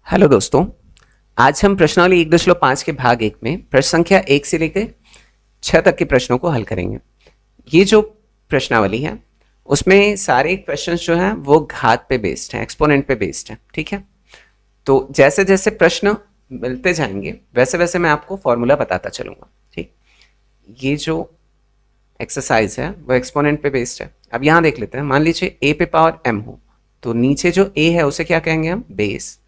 Hello दोस्तों। आज हम प्रश्नावली 1.5 के भाग 1 में प्रश्न संख्या 1 से लेकर 6 तक के प्रश्नों को हल करेंगे। ये जो प्रश्नावली है उसमें सारे क्वेश्चन जो हैं वो घात पे बेस्ड हैं, एक्सपोनेंट पे बेस्ड हैं। ठीक है, तो जैसे जैसे प्रश्न मिलते जाएंगे वैसे वैसे मैं आपको फॉर्मूला बताता चलूंगा। ठीक, ये जो एक्सरसाइज है वो एक्सपोनेंट पे बेस्ड है। अब यहाँ देख लेते हैं, मान लीजिए a पे पावर m हो तो नीचे जो a है उसे क्या कहेंगे हम, बेस,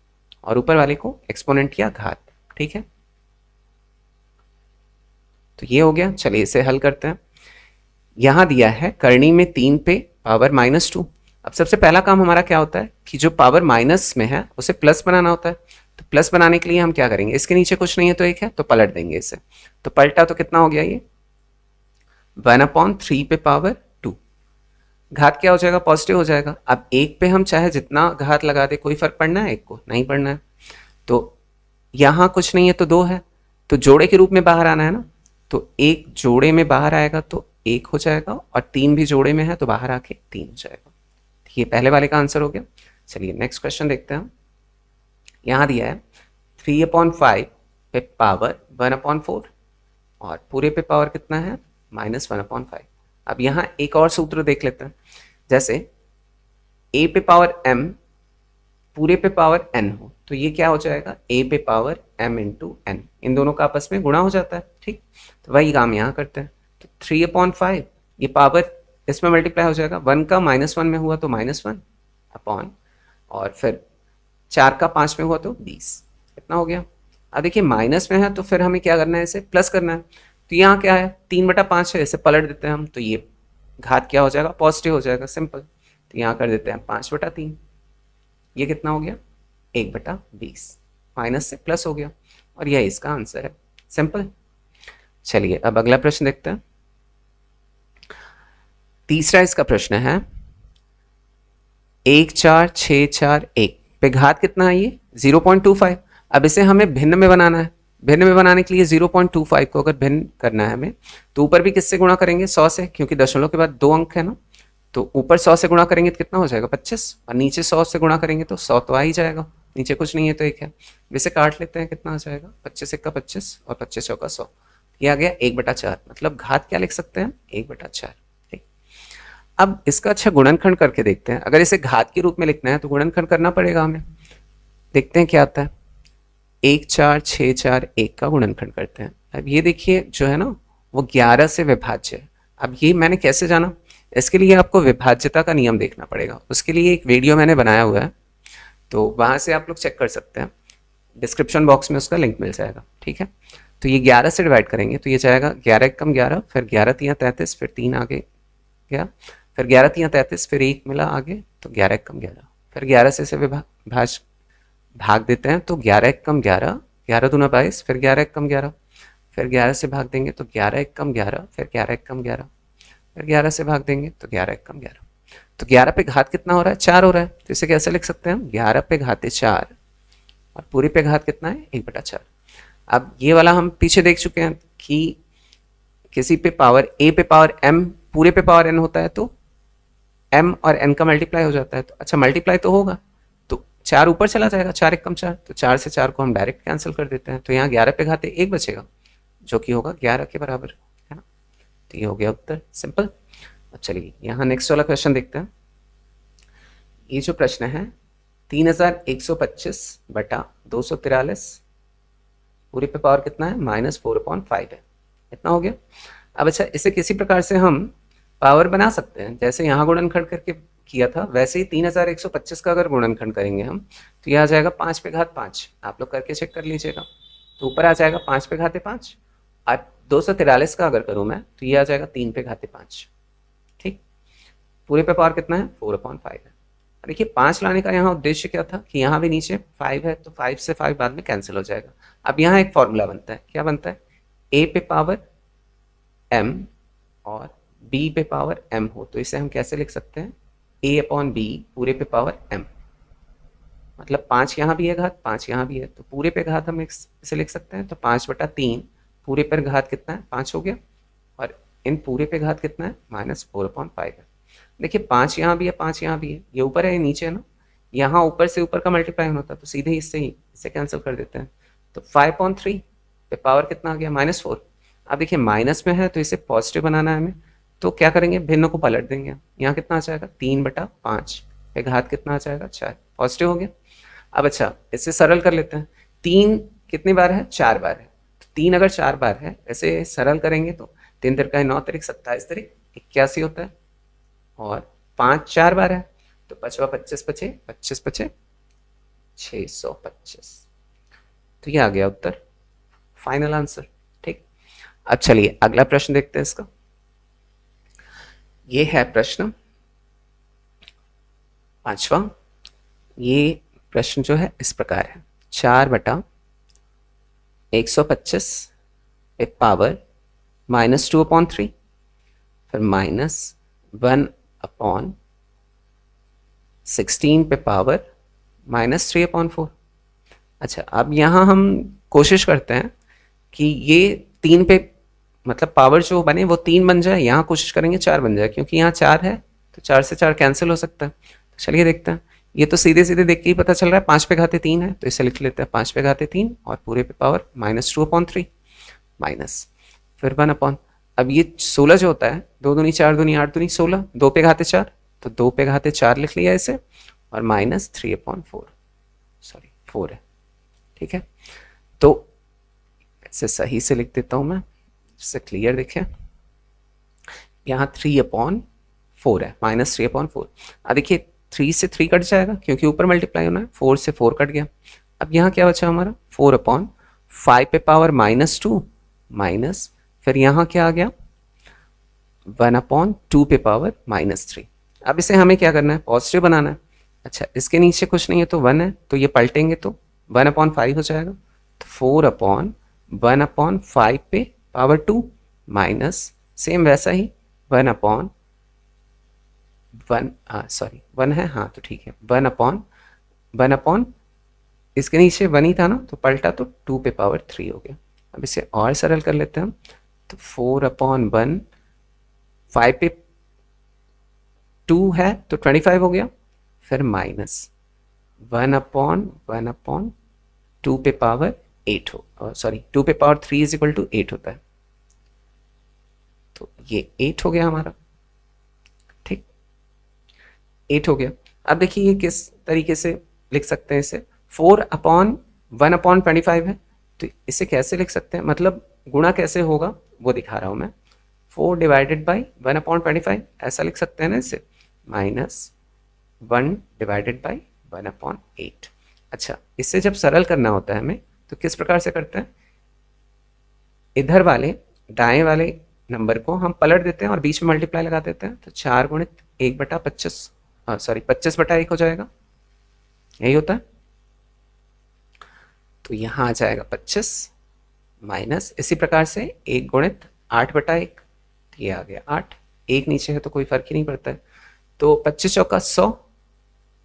और ऊपर वाले को एक्सपोनेंट या घात। ठीक है, तो ये हो गया। चलिए इसे हल करते हैं। यहां दिया है करनी में 3 पे पावर -2। अब सबसे पहला काम हमारा क्या होता है कि जो पावर माइनस में है उसे प्लस बनाना होता है। तो प्लस बनाने के लिए हम क्या करेंगे, इसके नीचे कुछ नहीं है तो एक है तो पलट देंगे इसे। तो पलटा तो कितना हो गया, ये 1/3 पे पावर 2। घात क्या हो जाएगा, पॉजिटिव हो जाएगा। अब एक पे हम चाहे जितना घात लगा दे, कोई फर्क पड़ना है, एक को नहीं पड़ना है। तो यहां कुछ नहीं है तो 2 है, तो जोड़े के रूप में बाहर आना है ना, तो एक जोड़े में बाहर आएगा तो 1 हो जाएगा, और 3 भी जोड़े में है तो बाहर आके 3 हो जाएगा। ये पहले वाले का आंसर हो गया। चलिए नेक्स्ट क्वेश्चन देखते हैं। यहां दिया है 3/5 पे पावर 1/4 और पूरे पे पावर कितना है, -1/5। अब यहाँ एक और सूत्र देख लेते हैं। जैसे a पे पावर m पूरे पे पावर n हो तो ये क्या हो जाएगा, a पे पावर m इंटू n, इन दोनों का आपस में गुणा हो जाता है। ठीक, तो वही काम यहाँ करते हैं। तो 3/5 ये पावर इसमें मल्टीप्लाई हो जाएगा, 1 का -1 में हुआ तो -1 अपॉन, और फिर 4 का 5 में हुआ तो 20। इतना हो गया। अब देखिए माइनस में है तो फिर हमें क्या करना है, इसे प्लस करना है। तो यहाँ क्या है, 3/5 है, इसे पलट देते हैं हम, तो ये घात क्या हो जाएगा, पॉजिटिव हो जाएगा, सिंपल। तो यहाँ कर देते हैं 5/3। ये कितना हो गया, 1/20, माइनस से प्लस हो गया, और यह इसका आंसर है, सिंपल। चलिए अब अगला प्रश्न देखते हैं। तीसरा इसका प्रश्न है 1,4,6,4,1 पे घात कितना है, ये 0.25। अब इसे हमें भिन्न में बनाना है। भिन्न में बनाने के लिए 0.25 को अगर भिन्न करना है हमें, तो ऊपर भी किससे गुणा करेंगे, 100 से, क्योंकि दशमलव के बाद 2 अंक है ना। तो ऊपर 100 से गुणा करेंगे तो कितना हो जाएगा, 25, और नीचे 100 से गुणा करेंगे तो 100 तो आ ही जाएगा, नीचे कुछ नहीं है तो 1 है। वैसे काट लेते हैं, कितना आ जाएगा, 25 1 का 25 और 25 100 का 100। ये आ गया 1/4, मतलब घात क्या लिख सकते हैं, 1/4। ठीक, अब इसका अच्छा गुणनखंड करके देखते हैं। अगर इसे घात के रूप में लिखना है तो गुणनखंड करना पड़ेगा हमें। देखते हैं क्या आता है। 1,4,6,4,1 का गुणनखंड करते हैं। अब ये देखिए जो है ना वो 11 से विभाज्य है। अब ये मैंने कैसे जाना, इसके लिए आपको विभाज्यता का नियम देखना पड़ेगा। उसके लिए एक वीडियो मैंने बनाया हुआ है, तो वहां से आप लोग चेक कर सकते हैं, डिस्क्रिप्शन बॉक्स में उसका लिंक मिल जाएगा। ठीक है, तो ये 11 से डिवाइड करेंगे तो ये जाएगा 11 कम 11, फिर 11 तियाँ 33, फिर 3 आगे गया, फिर 11 तियाँ 33, फिर 1 मिला आगे, तो 11 कम 11, फिर 11 से इसे भाग देते हैं तो 11 कम 11, 11 दूना 22, फिर 11 कम 11, फिर 11 से भाग देंगे तो 11 कम 11, फिर 11 कम 11, फिर 11 से भाग देंगे तो 11 कम 11। तो 11 पे घात कितना हो रहा है, 4 हो रहा है। तो इसे कैसे लिख सकते हैं हम, 11 पे घाते 4 और पूरे पे घात कितना है, 1/4। अब ये वाला हम पीछे देख चुके हैं कि किसी पे पावर a पे पावर m पूरे पे पावर n होता है तो m और n का मल्टीप्लाई हो जाता है। तो अच्छा मल्टीप्लाई तो होगा, तो 4 ऊपर चला जाएगा, 4 1 कम 4, तो 4 से 4 को हम डायरेक्ट कैंसिल कर देते हैं। तो यहाँ 11 पे घाते 1 बचेगा जो कि होगा 11 के बराबर, है ना। तो ये हो गया उत्तर, सिंपल। अब चलिए यहाँ नेक्स्ट वाला क्वेश्चन देखते हैं। ये जो प्रश्न है 3125/243 पूरे पे पावर कितना है, -4/5 है। इतना हो गया। अब अच्छा इसे किसी प्रकार से हम पावर बना सकते हैं, जैसे यहाँ गुणनखंड करके किया था वैसे ही 3125 का अगर गुणनखंड करेंगे हम तो यह आ जाएगा 5 पे घात 5। आप लोग करके चेक कर लीजिएगा। तो ऊपर आ जाएगा 5 पे घाते 5, और 243 का अगर करूँ मैं तो ये आ जाएगा 3 पे घाते 5। ठीक, पूरे पे पावर कितना है, 4/5 है। देखिए 5 लाने का यहाँ उद्देश्य क्या था कि यहाँ भी नीचे 5 है तो 5 से 5 बाद में कैंसिल हो जाएगा। अब यहाँ एक फॉर्मूला बनता है, क्या बनता है, a पे पावर m और b पे पावर m हो तो इसे हम कैसे लिख सकते हैं, a/b पूरे पे पावर m, मतलब 5 यहाँ भी है घात, 5 यहाँ भी है, तो पूरे पे घात हम इसे लिख सकते हैं। तो 5/3 पूरे पर घात कितना है, 5 हो गया, और इन पूरे पे घात कितना है, -4/5 है। देखिए 5 यहाँ भी है, 5 यहाँ भी है, ये ऊपर है ये नीचे है ना, यहाँ ऊपर से ऊपर का मल्टीप्लाई होता तो सीधे इससे ही इसे कैंसिल कर देते हैं। तो 5/3 पे पावर कितना आ गया -4। अब देखिए माइनस में है तो इसे पॉजिटिव बनाना है हमें, तो क्या करेंगे भिन्न को पलट देंगे। यहाँ कितना आ जाएगा 3/5 पे घात कितना आ जाएगा 4, पॉजिटिव हो गया। अब अच्छा इसे सरल कर लेते हैं। 3 कितनी बार है 4 बार है, तो 3 अगर 4 बार है ऐसे सरल करेंगे तो 3 तिरका 9 तिरिक 27 तिरिक 81 होता है, और 5 4 बार है तो 5 25 पचे 25 पचे 625। तो ये आ गया उत्तर, फाइनल आंसर। ठीक, अब चलिए अगला प्रश्न देखते हैं इसका। ये है प्रश्न 5वां। ये प्रश्न जो है इस प्रकार है, 4/125 पे पावर -2/3 फिर -1/16 पे पावर -3/4। अच्छा अब यहाँ हम कोशिश करते हैं कि ये 3 पे मतलब पावर जो बने वो 3 बन जाए, यहाँ कोशिश करेंगे 4 बन जाए, क्योंकि यहाँ 4 है तो 4 से 4 कैंसिल हो सकता है। तो चलिए देखते हैं। ये तो सीधे सीधे देख के ही पता चल रहा है 5 पे घाते 3 है, तो इसे लिख लेते हैं 5 पे घाते 3 और पूरे पे पावर -2/3 माइनस फिर 1/। अब ये 16 जो होता है 2 दूनी 4 दूनी 8 दूनी 16, 2 पे घाते 4 तो 2 पे घाते 4 लिख लिया इसे, और -3/4 सॉरी 4 है। ठीक है, तो इसे सही से लिख देता हूं मैं जिससे क्लियर दिखे। यहाँ 3/4 है, -3/4। अब देखिए 3 से 3 कट जाएगा क्योंकि ऊपर मल्टीप्लाई होना है, 4 से 4 कट गया। अब यहाँ क्या बचा हमारा 4/5 पे पावर -2 माइनस फिर यहाँ क्या आ गया 1/2 पे पावर -3। अब इसे हमें क्या करना है पॉजिटिव बनाना है। अच्छा इसके नीचे कुछ नहीं है तो 1 है, तो ये पलटेंगे तो 1/5 हो जाएगा, तो 4/1/5 पे पावर 2 माइनस सेम वैसा ही 1/1 सॉरी 1 है हाँ तो ठीक है 1/1 इसके नीचे 1 ही था ना तो पलटा तो 2 पे पावर 3 हो गया। अब इसे और सरल कर लेते हैं हम, तो 4/1 5 पे 2 है तो 25 हो गया, फिर माइनस 1/2 पे पावर 8 हो सॉरी 2 पे पावर 3 इज इक्वल टू 8 होता है, तो ये 8 हो गया हमारा। ठीक 8 हो गया। अब देखिए ये किस तरीके से लिख सकते हैं इसे, 4/1/25 है तो इसे कैसे लिख सकते हैं, मतलब गुणा कैसे होगा वो दिखा रहा हूं मैं। 4 डिवाइडेड बाई 1/25 ऐसा लिख सकते हैं ना इसे, -1 डिवाइडेड बाई 1/8। अच्छा इससे जब सरल करना होता है हमें तो किस प्रकार से करते हैं, इधर वाले दाएं वाले नंबर को हम पलट देते हैं और बीच में मल्टीप्लाई लगा देते हैं, तो 4 गुणित 1/25 सॉरी 25/1 हो जाएगा, यही होता है। तो यहाँ आ जाएगा 25 माइनस इसी प्रकार से 1 गुणित 8/1, ये आ गया 8, 1 नीचे है तो कोई फर्क ही नहीं पड़ता है, तो 25 चौका 100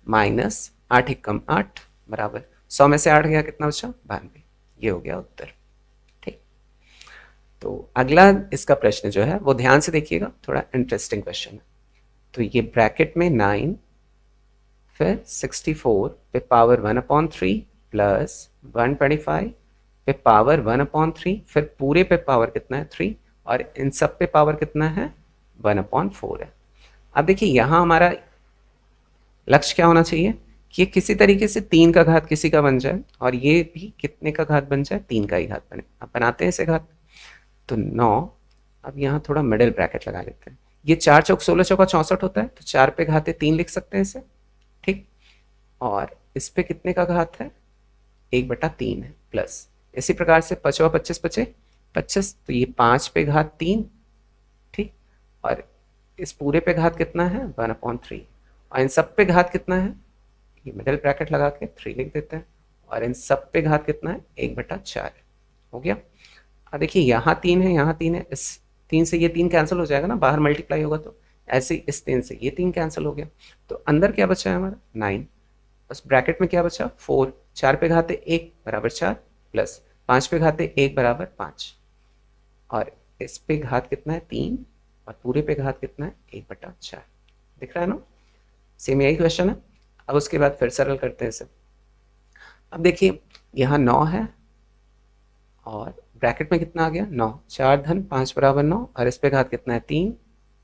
माइनस 8 एकम 8 बराबर 100 में से 8 गया कितना बचा 92, ये हो गया उत्तर। ठीक, तो अगला इसका प्रश्न जो है वो ध्यान से देखिएगा, थोड़ा इंटरेस्टिंग क्वेश्चन है। तो ये ब्रैकेट में 9 फिर 64 पे पावर 1/3 प्लस 125 पे पावर 1/3 फिर पूरे पे पावर कितना है 3 और इन सब पे पावर कितना है 1/4 है। अब देखिए यहाँ हमारा लक्ष्य क्या होना चाहिए कि ये किसी तरीके से 3 का घात किसी का बन जाए और ये भी कितने का घात बन जाए 3 का ही घात बने। अब बनाते हैं इसे घात, तो 9, अब यहाँ थोड़ा मिडिल ब्रैकेट लगा लेते हैं। ये 4 चौक 16 चौका 64 होता है तो 4 पे घाते 3 लिख सकते हैं इसे। ठीक, और इस पे कितने का घात है 1/3 है, प्लस इसी प्रकार से 5 25 पचे 25 तो ये 5 पे घात 3। ठीक, और इस पूरे पे घात कितना है 1/3 और इन सब पे घात कितना है, ये मिडिल ब्रैकेट लगा के 3 लिख देते हैं, और इन सब पे घात कितना है 1/4 हो गया। अब देखिए यहाँ 3 है यहाँ 3 है, इस 3 से ये 3 कैंसिल हो जाएगा ना, बाहर मल्टीप्लाई होगा तो ऐसे ही इस 3 से ये 3 कैंसिल हो गया, तो अंदर क्या बचा है हमारा 9, उस ब्रैकेट में क्या बचा 4, 4 पे घाते 1 बराबर 4 प्लस 5 पे घाते 1 बराबर 5 और इस पे घात कितना है 3 और पूरे पे घात कितना है 1/4, दिख रहा है ना, सेम यही क्वेश्चन है। अब उसके बाद फिर सरल करते हैं इसे। अब देखिए यहाँ 9 है और ब्रैकेट में कितना आ गया 9, 4 धन 5 बराबर 9, और इस पे घात कितना है 3,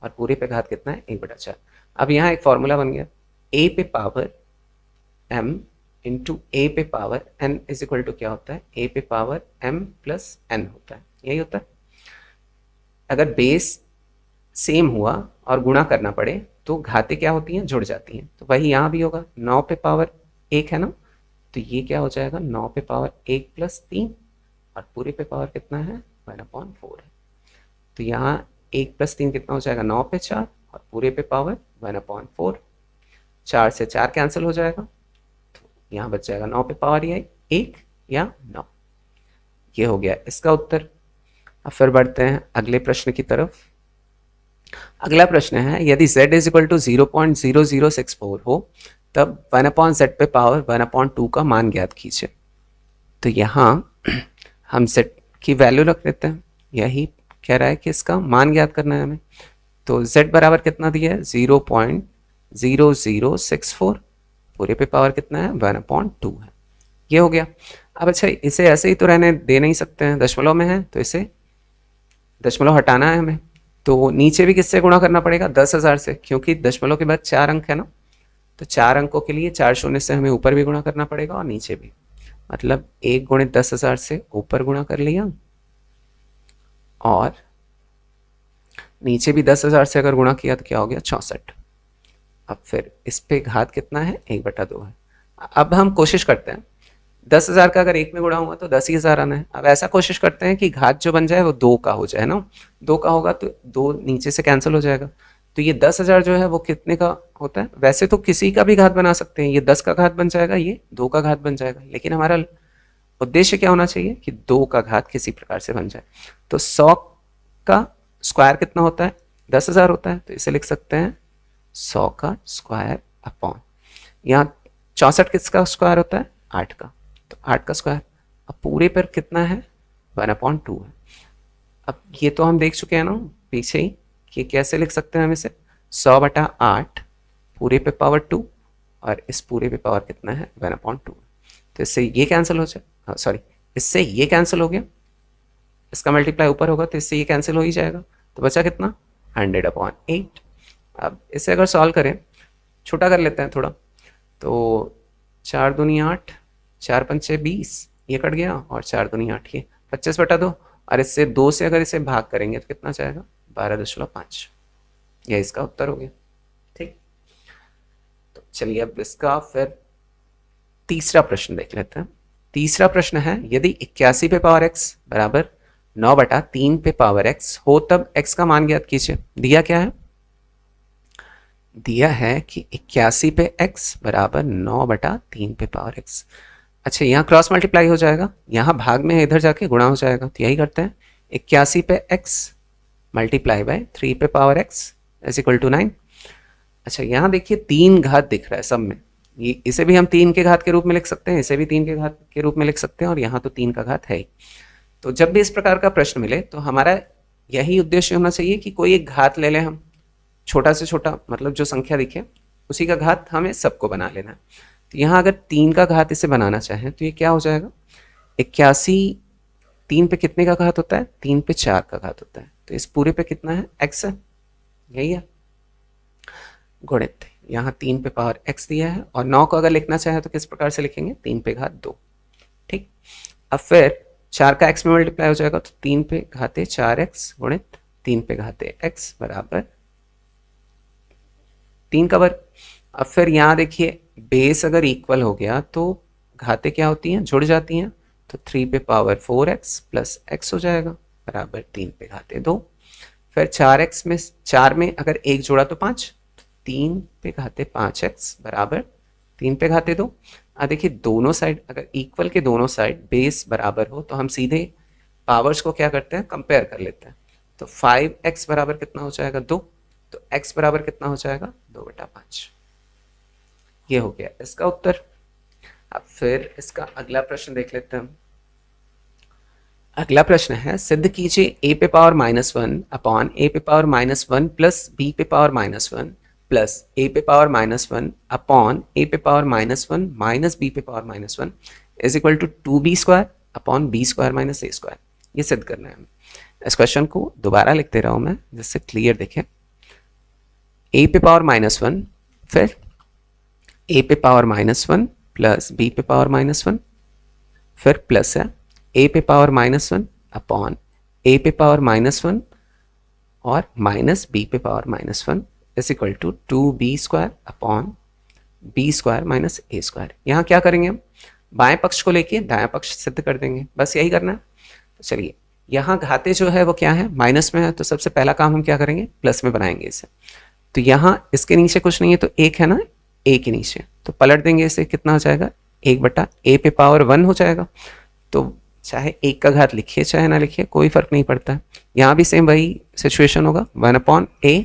और पूरे पे घात कितना है 1/4। अब यहाँ एक फॉर्मूला बन गया, a पे पावर m इंटू a पे power n is equal to क्या होता है, a पे पावर m प्लस n होता है, यही होता है। अगर बेस सेम हुआ और गुणा करना पड़े तो घातें क्या होती हैं, जुड़ जाती हैं। तो वही यहाँ भी होगा, 9 पे पावर 1 है ना, तो ये क्या हो जाएगा 9 पे पावर 1 प्लस 3, और पूरे पे पावर कितना है 1/4 है। तो यहाँ 1 प्लस 3 कितना हो जाएगा 9 पे 4, और पूरे पे पावर 1/4। 4 से 4 कैंसिल हो जाएगा, तो यहाँ बच जाएगा 9 पे पावर ये 1 या 9। ये हो गया इसका उत्तर। अब फिर बढ़ते हैं अगले प्रश्न की तरफ। अगला प्रश्न है, यदि z इज इक्वल टू 0.0064 हो तब 1/z पे पावर 1/2 का मान ज्ञात कीजिए। तो यहाँ हम z की वैल्यू रख देते हैं, यही कह रहा है कि इसका मान ज्ञात करना है हमें। तो z बराबर कितना दिया है 0.0064, पूरे पे पावर कितना है 1/2 है, ये हो गया। अब अच्छा इसे ऐसे ही तो रहने दे नहीं सकते हैं, दशमलव में है तो इसे दशमलव हटाना है हमें, तो नीचे भी किससे गुणा करना पड़ेगा 10,000 से, क्योंकि दशमलव के बाद 4 अंक है ना, तो 4 अंकों के लिए 4 शून्य से हमें ऊपर भी गुणा करना पड़ेगा और नीचे भी। मतलब 1 गुणित 10,000 से ऊपर गुणा कर लिया और नीचे भी 10,000 से अगर गुणा किया तो क्या हो गया 64। अब फिर इस पे घात कितना है 1/2 है। अब हम कोशिश करते हैं 10,000 का अगर 1 में गुणा हुआ तो 10,000 आना है। अब ऐसा कोशिश करते हैं कि घात जो बन जाए वो 2 का हो जाए ना, 2 का होगा तो 2 नीचे से कैंसिल हो जाएगा। तो ये 10,000 जो है वो कितने का होता है, वैसे तो किसी का भी घात बना सकते हैं, ये 10 का घात बन जाएगा, ये 2 का घात बन जाएगा, लेकिन हमारा उद्देश्य क्या होना चाहिए कि 2 का घात किसी प्रकार से बन जाए। तो 100 का स्क्वायर कितना होता है 10,000 होता है, तो इसे लिख सकते हैं 100 का स्क्वायर अपॉन, यहाँ 64 किसका स्क्वायर होता है 8 का, तो 8 का स्क्वायर। अब पूरे पर कितना है 1/2 है। अब ये तो हम देख चुके हैं ना पीछे ही कि कैसे लिख सकते हैं हम इसे, 100/8 पूरे पे पावर 2, और इस पूरे पे पावर कितना है 1/2। तो इससे ये कैंसिल हो जाए, सॉरी इससे ये कैंसिल हो गया, इसका मल्टीप्लाई ऊपर होगा तो इससे ये कैंसिल हो ही जाएगा, तो बचा कितना 100/8। अब इसे अगर सॉल्व करें, छोटा कर लेते हैं थोड़ा, तो 4 दूनी 8, 4 पंचे 20, ये कट गया, और 4 दूनी 8 ये 25/2, और इससे 2 से अगर इसे भाग करेंगे तो कितना जाएगा 12.5। यह इसका उत्तर हो गया। ठीक, तो चलिए अब इसका फिर तीसरा प्रश्न देख लेते हैं। तीसरा प्रश्न है, यदि 81 पे पावर x बराबर 9/3 पे पावर x हो तब x का मान ज्ञात कीजिए। दिया क्या है, दिया है कि 81 पे x बराबर 9/3 पे पावर x। अच्छा यहाँ क्रॉस मल्टीप्लाई हो जाएगा, यहाँ भाग में इधर जाके गुणा हो जाएगा, तो यही करते हैं 81 पे x मल्टीप्लाई बाय 3 पे power x is equal to 9। अच्छा यहाँ देखिए 3 घात दिख रहा है सब में, ये इसे भी हम 3 के घात के रूप में लिख सकते हैं, इसे भी 3 के घात के रूप में लिख सकते हैं, और यहाँ तो 3 का घात है ही। तो जब भी इस प्रकार का प्रश्न मिले तो हमारा यही उद्देश्य होना चाहिए कि कोई एक घात ले लें हम, छोटा से छोटा, मतलब जो संख्या दिखे उसी का घात हमें सबको बना लेना है। तो यहाँ अगर 3 का घात इसे बनाना चाहें तो ये क्या हो जाएगा 81, 3 पे कितने का घात होता है 3 पे 4 का घात होता है, तो इस पूरे पे कितना है x है, यही है गुणित, यहाँ 3 पे पावर x दिया है, और 9 को अगर लिखना चाहे तो किस प्रकार से लिखेंगे 3 पे घात 2। ठीक, अब फिर 4 का x में मल्टीप्लाई हो जाएगा, तो 3 पे घाते 4x गुणित 3 पे घाते x बराबर 3 का वर्ग। अब फिर यहाँ देखिए बेस अगर इक्वल हो गया तो घाते क्या होती हैं जुड़ जाती हैं, तो 3 पे पावर 4x प्लस x हो जाएगा बराबर 3 पे घाते 2। फिर 4x में 4 में अगर 1 जोड़ा तो 5, 3 पे घाते 5x बराबर 3 पे घाते 2। अब देखिए दोनों साइड अगर इक्वल के दोनों साइड बेस बराबर हो तो हम सीधे पावर्स को क्या करते हैं कंपेयर कर लेते हैं। तो 5x बराबर कितना हो जाएगा 2, तो x बराबर कितना हो जाएगा 2/5। ये हो गया इसका उत्तर। अब फिर इसका अगला प्रश्न देख लेते हैं हम। अगला प्रश्न है, सिद्ध कीजिए a पे पावर -1 अपॉन a पे पावर -1 प्लस b पे पावर -1 प्लस ए पे पावर -1 अपॉन ए पे पावर -1 माइनस बी पे power -1 is equal to 2b² upon b² minus a²। ये सिद्ध करना है हमें। इस क्वेश्चन को दोबारा लिख दे रहा हूं मैं जिससे क्लियर दिखे। ए पे पावर -1 फिर ए पे पावर -1 प्लस बी पे पावर -1 फिर प्लस है ए पे पावर -1 अपॉन ए पे पावर -1 और माइनस बी पे power -1 is equal to 2b² upon b² minus a²। यहाँ क्या करेंगे हम, बाएं पक्ष को लेके दाएं पक्ष सिद्ध कर देंगे, बस यही करना है। तो चलिए यहाँ घाते जो है वो क्या है, माइनस में है, तो सबसे पहला काम हम क्या करेंगे, प्लस में बनाएंगे इसे। तो यहाँ इसके नीचे कुछ नहीं है तो एक है ना, ए के नीचे, तो पलट देंगे इसे, कितना हो जाएगा 1/a पे पावर 1 हो जाएगा। तो चाहे एक का घात लिखिए चाहे ना लिखिए कोई फर्क नहीं पड़ता है। यहाँ भी सेम वही सिचुएशन होगा, 1/a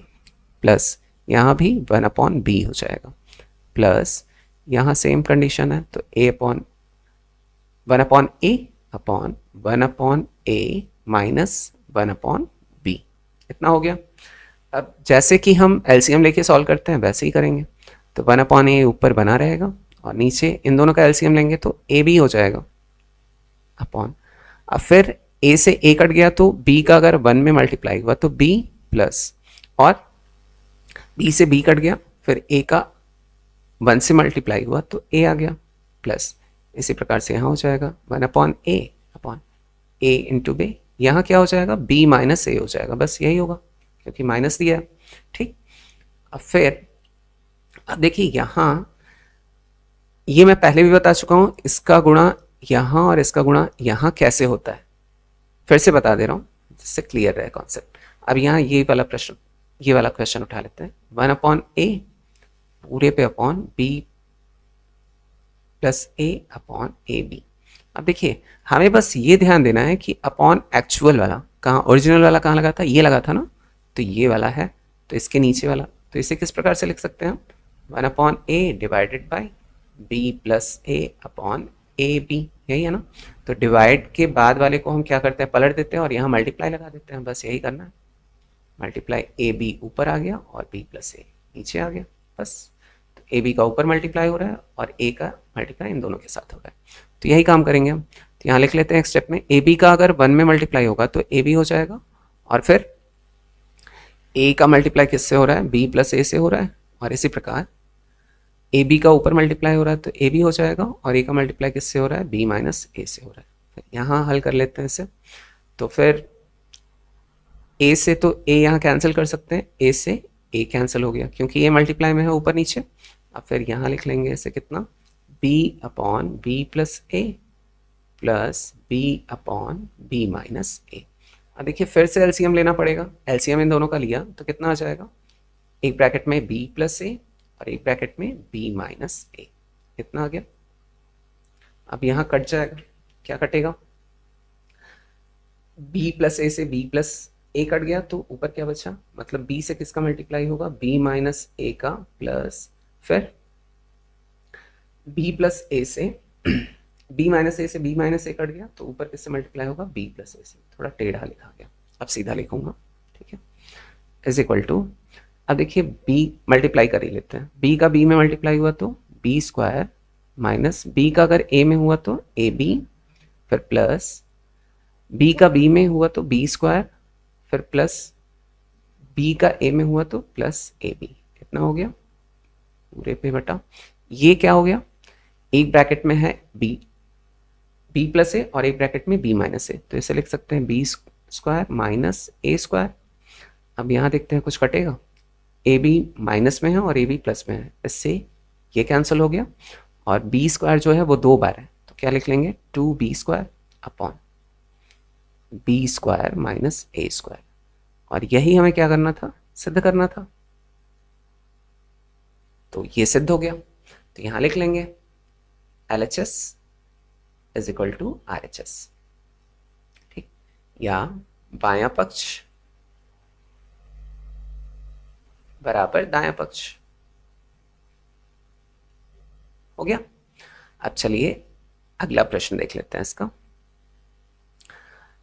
प्लस यहाँ भी 1/b हो जाएगा, प्लस यहाँ सेम कंडीशन है तो 1/a upon 1/a minus 1/b, इतना हो गया। अब जैसे कि हम एलसीएम लेके सॉल्व करते हैं वैसे ही करेंगे। तो 1/a ऊपर बना रहेगा और नीचे इन दोनों का एलसीएम लेंगे तो a भी हो जाएगा अपॉन, अब फिर a से a कट गया तो b का अगर 1 में मल्टीप्लाई हुआ तो b प्लस, और b से b कट गया फिर a का 1 से मल्टीप्लाई हुआ तो a आ गया प्लस। इसी प्रकार से यहाँ हो जाएगा 1/a upon a into b, यहाँ क्या हो जाएगा b माइनस a हो जाएगा, बस यही होगा क्योंकि माइनस दिया है। ठीक, अब फिर अब देखिए यहाँ ये मैं पहले भी बता चुका हूँ, इसका गुणा यहाँ और इसका गुणा यहाँ कैसे होता है, फिर से बता दे रहा हूँ जिससे क्लियर रहे कॉन्सेप्ट। अब यहाँ ये वाला क्वेश्चन उठा लेते हैं, 1/a पूरे पे upon b plus a upon ab। अब देखिए हमें बस ये ध्यान देना है कि अपॉन एक्चुअल वाला कहाँ, ओरिजिनल वाला कहाँ लगा था, ये लगा था ना, तो ये वाला है, तो इसके नीचे वाला, तो इसे किस प्रकार से लिख सकते हैं हम, 1/a divided by b plus a upon ab, यही है ना। तो डिवाइड के बाद वाले को हम क्या करते हैं, पलट देते हैं और यहाँ मल्टीप्लाई लगा देते हैं, बस यही करना है। मल्टीप्लाई ab ऊपर आ गया और b प्लस a नीचे आ गया, बस। तो ab का ऊपर मल्टीप्लाई हो रहा है और a का मल्टीप्लाई इन दोनों के साथ हो रहा है, तो यही काम करेंगे हम। तो यहाँ लिख लेते हैं एक स्टेप में, ab का अगर 1 में मल्टीप्लाई होगा तो ab हो जाएगा, और फिर a का मल्टीप्लाई किससे हो रहा है, b प्लस a से हो रहा है, और इसी प्रकार ab का ऊपर मल्टीप्लाई हो रहा है तो ab हो जाएगा, और a का मल्टीप्लाई किससे हो रहा है, b माइनस a से हो रहा है। यहाँ हल कर लेते हैं इसे, तो फिर a से तो a यहाँ कैंसिल कर सकते हैं, a से a कैंसिल हो गया क्योंकि ये मल्टीप्लाई में है ऊपर नीचे। अब फिर यहाँ लिख लेंगे इसे कितना, b upon b plus a plus b upon b minus a। अब देखिए फिर से एलसीएम लेना पड़ेगा, एलसीएम इन दोनों का लिया तो कितना आ जाएगा, एक ब्रैकेट में b प्लस a और एक ब्रैकेट में b माइनस a, इतना आ गया। अब यहाँ कट जाएगा, क्या कटेगा, b प्लस a से b प्लस a कट गया तो ऊपर क्या बचा, मतलब b से किसका मल्टीप्लाई होगा, b माइनस a का, प्लस फिर b प्लस a से b माइनस a से b माइनस a कट गया तो ऊपर किससे मल्टीप्लाई होगा, b प्लस a से, थोड़ा टेढ़ा लिखा गया, अब सीधा लिखूंगा, ठीक है, इज इक्वल टू, अब देखिए b मल्टीप्लाई कर ही लेते हैं, b का b में मल्टीप्लाई हुआ तो b² माइनस b का अगर a में हुआ तो ab, फिर प्लस b का b में हुआ तो b², फिर प्लस b का a में हुआ तो प्लस ab, कितना हो गया पूरे पे बटा, ये क्या हो गया, एक ब्रैकेट में है b प्लस a और एक ब्रैकेट में b माइनस a, तो इसे लिख सकते हैं b² माइनस a²। अब यहाँ देखते हैं कुछ कटेगा, ab माइनस में है और ab प्लस में है, इससे ये कैंसिल हो गया, और b² जो है वो 2 बार है तो क्या लिख लेंगे, 2b² upon b² minus a², और यही हमें क्या करना था, सिद्ध करना था, तो ये सिद्ध हो गया। तो यहाँ लिख लेंगे LHS is equal to RHS, ठीक, या बायां पक्ष बराबर दायां पक्ष हो गया। अब चलिए अगला प्रश्न देख लेते हैं इसका।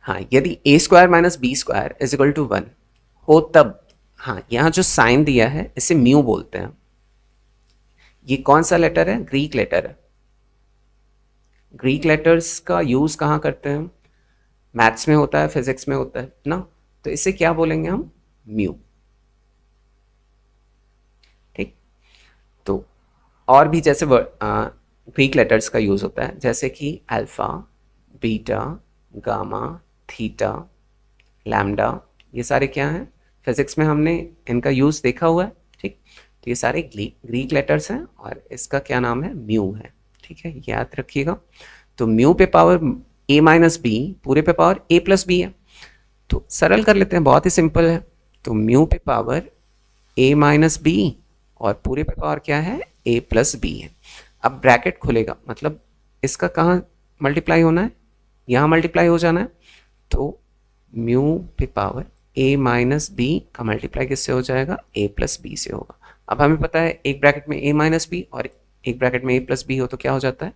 हाँ, यदि a² minus b² is equal to 1 हो तब हाँ, यहाँ जो साइन दिया है इसे म्यू बोलते हैं। ये कौन सा लेटर है? ग्रीक लेटर है। ग्रीक लेटर्स का यूज कहाँ करते हैं हम? मैथ्स में होता है, फिजिक्स में होता है ना। तो इसे क्या बोलेंगे हम? म्यू। ठीक। तो और भी जैसे ग्रीक लेटर्स का यूज होता है, जैसे कि alpha, beta, gamma, theta, lambda. ये सारे क्या हैं? फिजिक्स में हमने इनका यूज देखा हुआ है। ठीक। तो ये सारे ग्रीक लेटर्स हैं और इसका क्या नाम है? म्यू है। ठीक है, याद रखिएगा। तो म्यू पे पावर a माइनस बी, पूरे पे पावर a प्लस बी है। तो सरल कर लेते हैं, बहुत ही सिंपल है। तो म्यू पे पावर a माइनस बी और पूरे पे पावर क्या है? a प्लस बी है। अब ब्रैकेट खुलेगा, मतलब इसका कहाँ मल्टीप्लाई होना है? यहाँ मल्टीप्लाई हो जाना है। तो म्यू पे पावर a माइनस बी का मल्टीप्लाई किससे हो जाएगा? a प्लस बी से होगा। अब हमें पता है एक ब्रैकेट में a माइनस बी और एक ब्रैकेट में a प्लस बी हो तो क्या हो जाता है?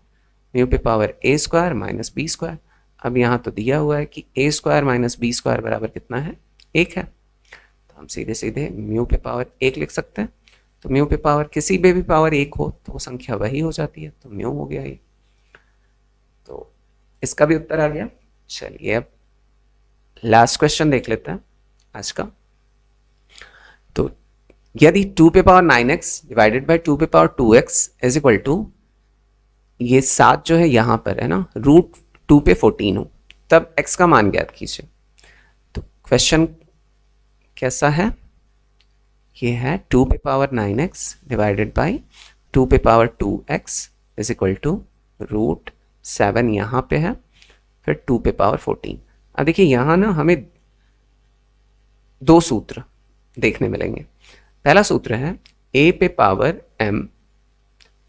म्यू पे power a square minus b square. अब यहाँ तो दिया हुआ है कि a square minus b square बराबर कितना है? 1 है। तो हम सीधे सीधे म्यू पे पावर 1 लिख सकते हैं। तो म्यू पे पावर किसी पे भी पावर 1 हो तो वो संख्या वही हो जाती है, तो म्यू हो गया ये। तो इसका भी उत्तर आ गया। चलिए अब लास्ट क्वेश्चन देख लेते हैं आज का। तो यदि 2 पे पावर 9x डिवाइडेड बाई 2 पे power 2x is equal to, ये 7 जो है यहाँ पर है ना, रूट 2 पे 14 हो, तब x का मान ज्ञात कीजिए। तो क्वेश्चन कैसा है? ये है 2 पे पावर 9x डिवाइडेड बाई 2 पे power 2x is equal to root 7 यहाँ पे है, फिर 2 पे पावर 14। अब देखिए यहाँ ना हमें दो सूत्र देखने मिलेंगे। पहला सूत्र है a पे power m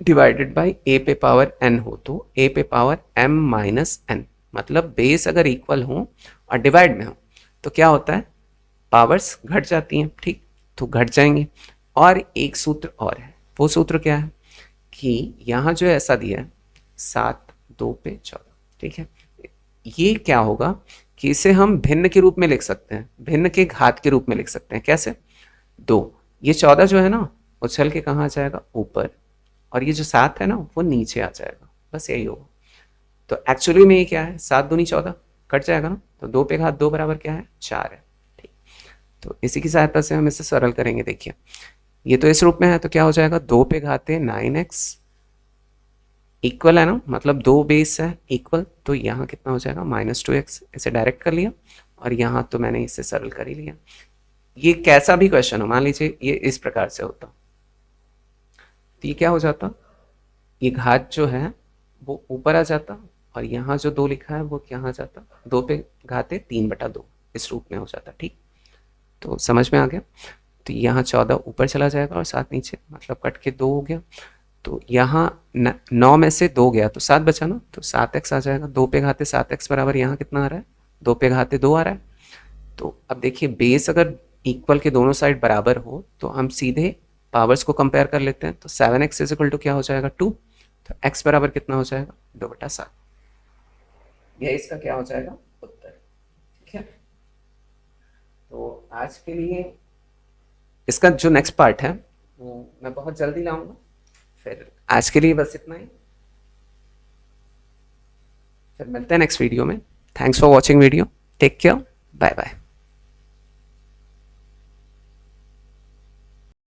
divided by a पे पावर n हो तो a पे पावर m माइनस n, मतलब बेस अगर इक्वल हो और डिवाइड में हो तो क्या होता है? पावर्स घट जाती हैं। ठीक, तो घट जाएंगे। और एक सूत्र और है, वो सूत्र क्या है कि यहाँ जो ऐसा दिया है 7 2 पे 14, ठीक है, ये क्या होगा कि इसे हम भिन्न के रूप में लिख सकते हैं, भिन्न के घात के रूप में लिख सकते हैं। कैसे? 2, ये 14 जो है ना उछल के कहाँ आ जाएगा? ऊपर, और ये जो 7 है ना वो नीचे आ जाएगा। बस यही होगा। तो एक्चुअली में ये क्या है? 7 दूनी 14 कट जाएगा ना, तो 2 पे घात 2 बराबर क्या है? 4 है। ठीक, तो इसी की सहायता से हम इसे सरल करेंगे। देखिए ये तो इस रूप में है तो क्या हो जाएगा? 2 पे घाते 9x इक्वल है ना, मतलब 2 बेस है इक्वल, तो यहाँ कितना हो जाएगा? -2x। इसे डायरेक्ट कर लिया और यहाँ तो मैंने इसे सरल कर ही लिया। ये कैसा भी क्वेश्चन हो, मान लीजिए ये इस प्रकार से होता तो ये क्या हो जाता? ये घात जो है वो ऊपर आ जाता और यहाँ जो 2 लिखा है वो क्या आ जाता? 2 पे घाते 3/2 इस रूप में हो जाता। ठीक, तो समझ में आ गया। तो यहाँ 14 ऊपर चला जाएगा और 7 नीचे, मतलब कट के 2 हो गया। तो यहाँ 9 में से 2 गया तो 7 बचा ना, तो 7x आ जाएगा। 2 पे घाते 7x बराबर यहाँ कितना आ रहा है? 2 पे घाते 2 आ रहा है। तो अब देखिए बेस अगर इक्वल के दोनों साइड बराबर हो तो हम सीधे पावर्स को कंपेयर कर लेते हैं। तो 7x इज इक्वल टू क्या हो जाएगा? 2। तो x बराबर कितना हो जाएगा? 2/7। यह इसका क्या हो जाएगा? उत्तर। ठीक है, तो आज के लिए इसका जो नेक्स्ट पार्ट है वो मैं बहुत जल्दी लाऊंगा। फिर आज के लिए बस इतना ही, फिर मिलते हैं नेक्स्ट वीडियो में। Thanks for watching video, take care, bye bye.